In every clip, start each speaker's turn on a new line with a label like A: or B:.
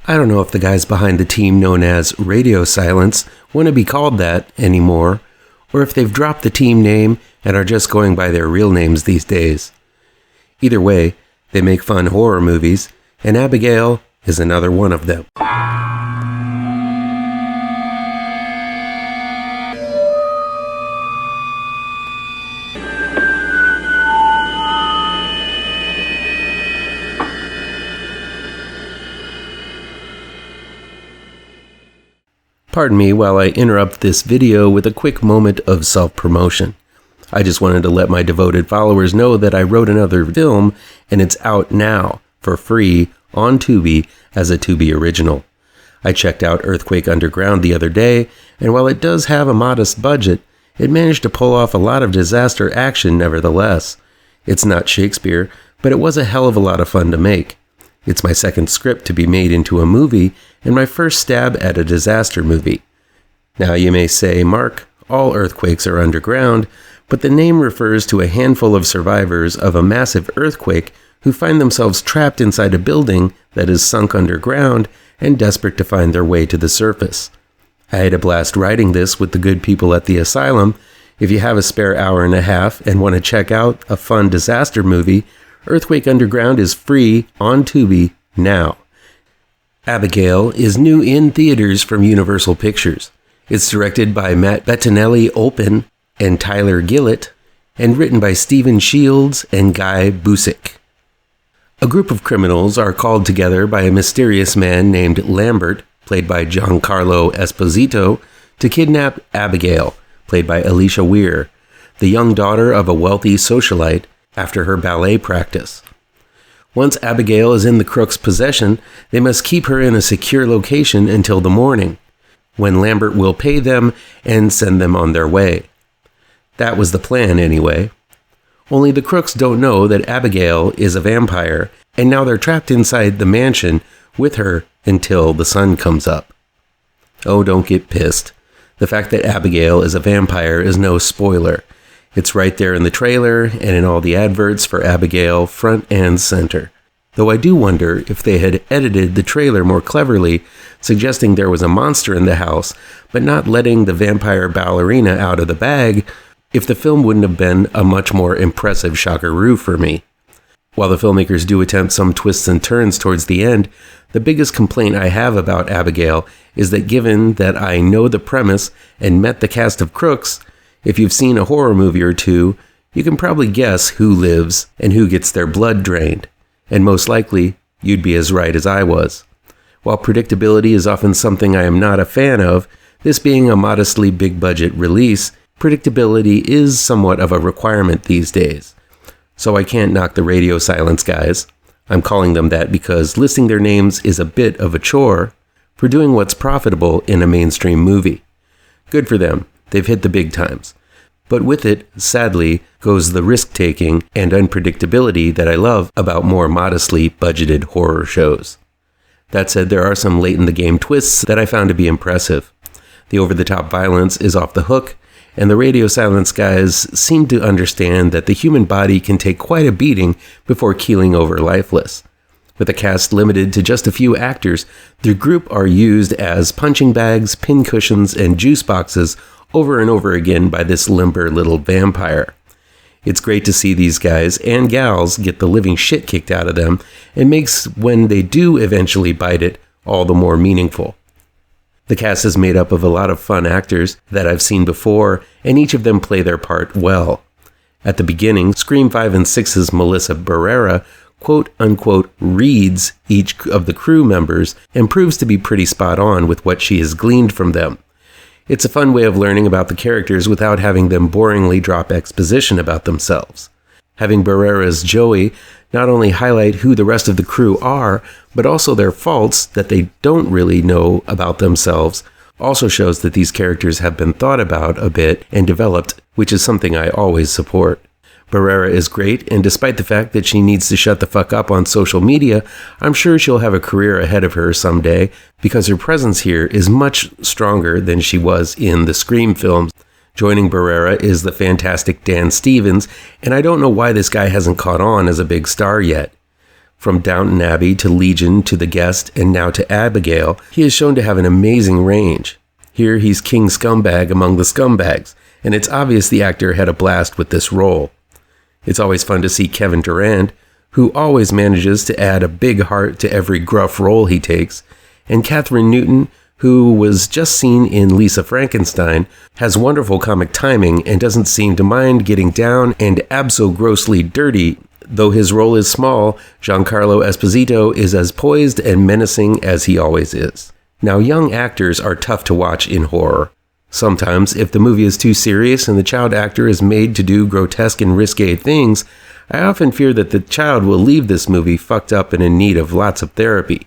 A: I don't know if the guys behind the team known as Radio Silence want to be called that anymore, or if they've dropped the team name and are just going by their real names these days. Either way, they make fun horror movies, and Abigail is another one of them. Pardon me while I interrupt this video with a quick moment of self-promotion. I just wanted to let my devoted followers know that I wrote another film and it's out now for free on Tubi as a Tubi original. I checked out Earthquake Underground the other day, and while it does have a modest budget, it managed to pull off a lot of disaster action nevertheless. It's not Shakespeare, but it was a hell of a lot of fun to make. It's my second script to be made into a movie, and my first stab at a disaster movie. Now you may say, Mark, all earthquakes are underground, but the name refers to a handful of survivors of a massive earthquake who find themselves trapped inside a building that is sunk underground and desperate to find their way to the surface. I had a blast writing this with the good people at the asylum. If you have a spare hour and a half and want to check out a fun disaster movie, Earthquake Underground is free on Tubi now. Abigail is new in theaters from Universal Pictures. It's directed by Bettinelli-Olpin and Tyler Gillett, and written by Stephen Shields and Guy Busick. A group of criminals are called together by a mysterious man named Lambert, played by Giancarlo Esposito, to kidnap Abigail, played by Alicia Weir, the young daughter of a wealthy socialite, after her ballet practice. Once Abigail is in the crooks' possession, they must keep her in a secure location until the morning, when Lambert will pay them and send them on their way. That was the plan anyway. Only the crooks don't know that Abigail is a vampire, and now they're trapped inside the mansion with her until the sun comes up. Oh, don't get pissed. The fact that Abigail is a vampire is no spoiler. It's right there in the trailer and in all the adverts for Abigail, front and center. Though I do wonder if they had edited the trailer more cleverly, suggesting there was a monster in the house, but not letting the vampire ballerina out of the bag, if the film wouldn't have been a much more impressive shockeroo for me. While the filmmakers do attempt some twists and turns towards the end, the biggest complaint I have about Abigail is that given that I know the premise and met the cast of crooks, if you've seen a horror movie or two, you can probably guess who lives and who gets their blood drained. And most likely, you'd be as right as I was. While predictability is often something I am not a fan of, this being a modestly big-budget release, predictability is somewhat of a requirement these days. So I can't knock the Radio Silence guys. I'm calling them that because listing their names is a bit of a chore for doing what's profitable in a mainstream movie. Good for them. They've hit the big times. But with it, sadly, goes the risk-taking and unpredictability that I love about more modestly budgeted horror shows. That said, there are some late-in-the-game twists that I found to be impressive. The over-the-top violence is off the hook, and the Radio Silence guys seem to understand that the human body can take quite a beating before keeling over lifeless. With a cast limited to just a few actors, the group are used as punching bags, pincushions, and juice boxes over and over again by this limber little vampire. It's great to see these guys and gals get the living shit kicked out of them, and makes when they do eventually bite it all the more meaningful. The cast is made up of a lot of fun actors that I've seen before, and each of them play their part well. At the beginning, Scream 5 and 6's Melissa Barrera quote-unquote reads each of the crew members and proves to be pretty spot on with what she has gleaned from them. It's a fun way of learning about the characters without having them boringly drop exposition about themselves. Having Barrera's Joey not only highlight who the rest of the crew are, but also their faults that they don't really know about themselves, also shows that these characters have been thought about a bit and developed, which is something I always support. Barrera is great, and despite the fact that she needs to shut the fuck up on social media, I'm sure she'll have a career ahead of her someday, because her presence here is much stronger than she was in the Scream films. Joining Barrera is the fantastic Dan Stevens, and I don't know why this guy hasn't caught on as a big star yet. From Downton Abbey to Legion to The Guest and now to Abigail, he is shown to have an amazing range. Here he's king scumbag among the scumbags, and it's obvious the actor had a blast with this role. It's always fun to see Kevin Durand, who always manages to add a big heart to every gruff role he takes, and Katherine Newton, who was just seen in Lisa Frankenstein, has wonderful comic timing and doesn't seem to mind getting down and abso-grossly dirty. Though his role is small, Giancarlo Esposito is as poised and menacing as he always is. Now, young actors are tough to watch in horror. Sometimes, if the movie is too serious and the child actor is made to do grotesque and risque things, I often fear that the child will leave this movie fucked up and in need of lots of therapy.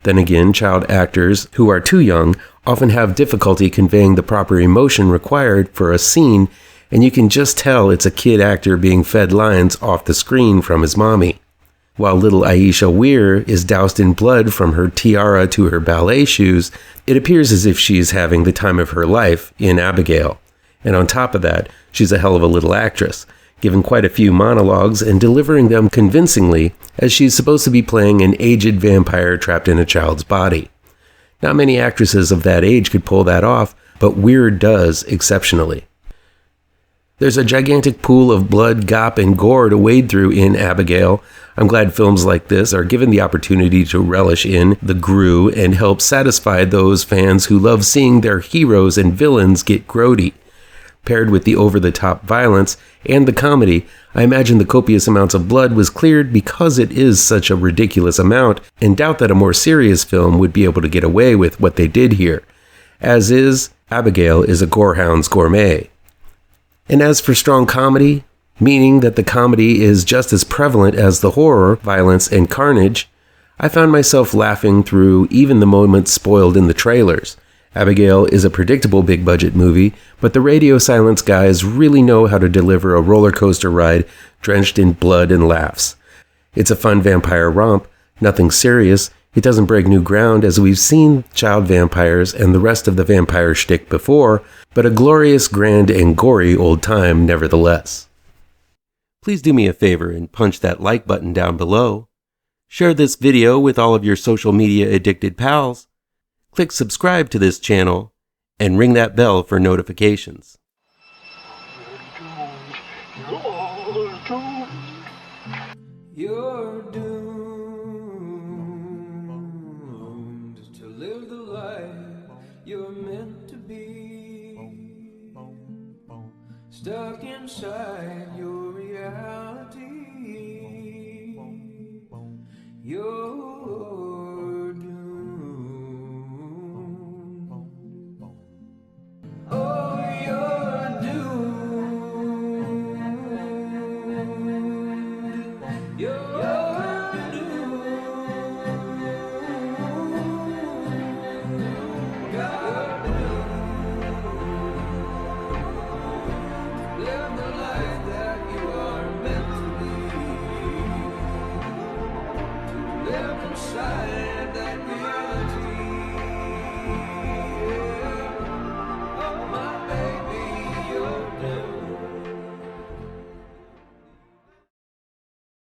A: Then again, child actors who are too young often have difficulty conveying the proper emotion required for a scene, and you can just tell it's a kid actor being fed lines off the screen from his mommy. While little Aisha Weir is doused in blood from her tiara to her ballet shoes, it appears as if she is having the time of her life in Abigail. And on top of that, she's a hell of a little actress, giving quite a few monologues and delivering them convincingly, as she's supposed to be playing an aged vampire trapped in a child's body. Not many actresses of that age could pull that off, but Weir does exceptionally. There's a gigantic pool of blood, gop, and gore to wade through in Abigail. I'm glad films like this are given the opportunity to relish in the grue and help satisfy those fans who love seeing their heroes and villains get grody. Paired with the over-the-top violence and the comedy, I imagine the copious amounts of blood was cleared because it is such a ridiculous amount, and doubt that a more serious film would be able to get away with what they did here. As is, Abigail is a gorehound's gourmet. And as for strong comedy, meaning that the comedy is just as prevalent as the horror, violence, and carnage, I found myself laughing through even the moments spoiled in the trailers. Abigail is a predictable big-budget movie, but the radio silence guys really know how to deliver a roller coaster ride drenched in blood and laughs. It's a fun vampire romp, nothing serious. It doesn't break new ground, as we've seen child vampires and the rest of the vampire shtick before, but a glorious, grand, and gory old time nevertheless. Please do me a favor and punch that like button down below. Share this video with all of your social media addicted pals. Click subscribe to this channel and ring that bell for notifications. You're doomed to live the life you're meant to be, stuck inside